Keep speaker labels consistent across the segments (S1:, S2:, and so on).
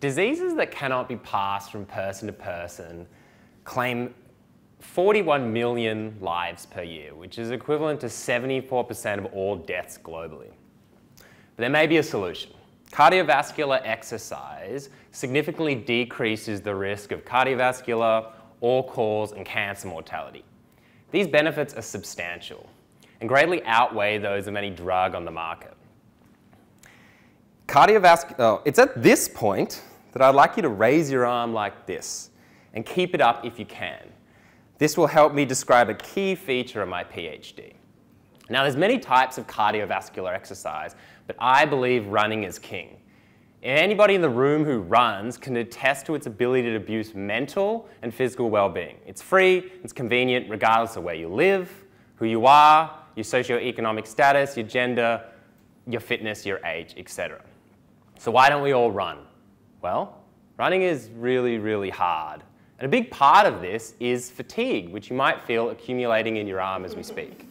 S1: Diseases that cannot be passed from person to person claim 41 million lives per year, which is equivalent to 74% of all deaths globally. But there may be a solution. Cardiovascular exercise significantly decreases the risk of cardiovascular, all-cause, and cancer mortality. These benefits are substantial and greatly outweigh those of any drug on the market. It's at this point that I'd like you to raise your arm like this and keep it up if you can. This will help me describe a key feature of my PhD. Now, there's many types of cardiovascular exercise, but I believe running is king. Anybody in the room who runs can attest to its ability to boost mental and physical well-being. It's free, it's convenient, regardless of where you live, who you are, your socioeconomic status, your gender, your fitness, your age, etc. So why don't we all run? Well, running is really, really hard. And a big part of this is fatigue, which you might feel accumulating in your arm as we speak.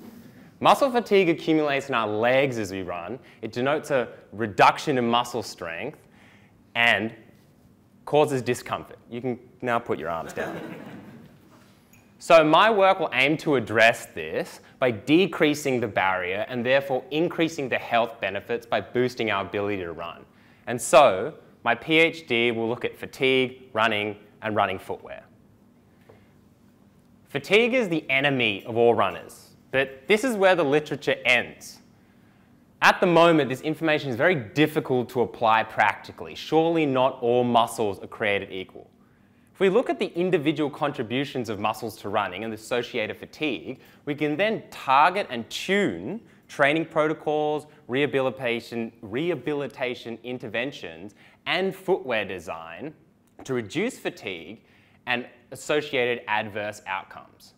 S1: Muscle fatigue accumulates in our legs as we run. It denotes a reduction in muscle strength and causes discomfort. You can now put your arms down. So my work will aim to address this by decreasing the barrier and therefore increasing the health benefits by boosting our ability to run. And so my PhD will look at fatigue, running, and running footwear. Fatigue is the enemy of all runners, but this is where the literature ends. At the moment, this information is very difficult to apply practically. Surely not all muscles are created equal. If we look at the individual contributions of muscles to running and the associated fatigue, we can then target and tune training protocols, rehabilitation interventions, and footwear design to reduce fatigue and associated adverse outcomes.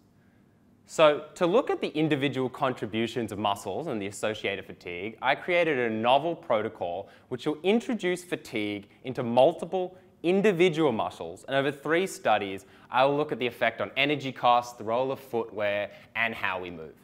S1: So to look at the individual contributions of muscles and the associated fatigue, I created a novel protocol which will introduce fatigue into multiple individual muscles, and over 3 studies, I will look at the effect on energy costs, the role of footwear, and how we move.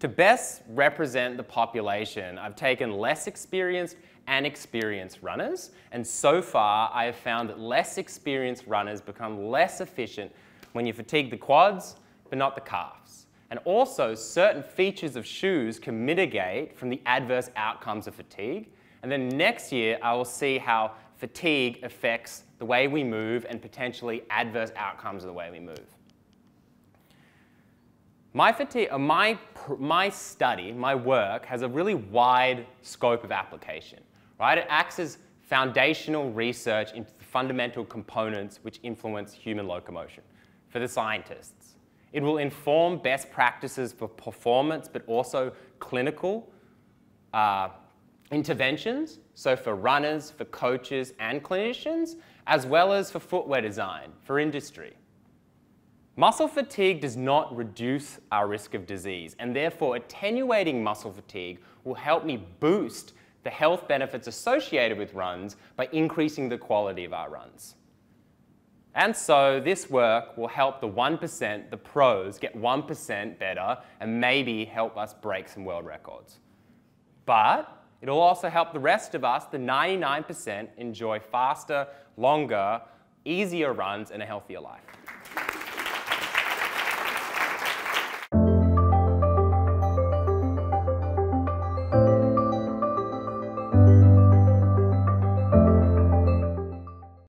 S1: To best represent the population, I've taken less experienced and experienced runners, and so far I have found that less experienced runners become less efficient when you fatigue the quads, but not the calves. And also, certain features of shoes can mitigate from the adverse outcomes of fatigue. And then next year, I will see how fatigue affects the way we move and potentially adverse outcomes of the way we move. My study, my work, has a really wide scope of application. Right? It acts as foundational research into the fundamental components which influence human locomotion for the scientists. It will inform best practices for performance, but also clinical interventions, so for runners, for coaches, and clinicians, as well as for footwear design, for industry. Muscle fatigue does not reduce our risk of disease, and therefore attenuating muscle fatigue will help me boost the health benefits associated with runs by increasing the quality of our runs. And so this work will help the 1%, the pros, get 1% better and maybe help us break some world records. But it'll also help the rest of us, the 99%, enjoy faster, longer, easier runs and a healthier life.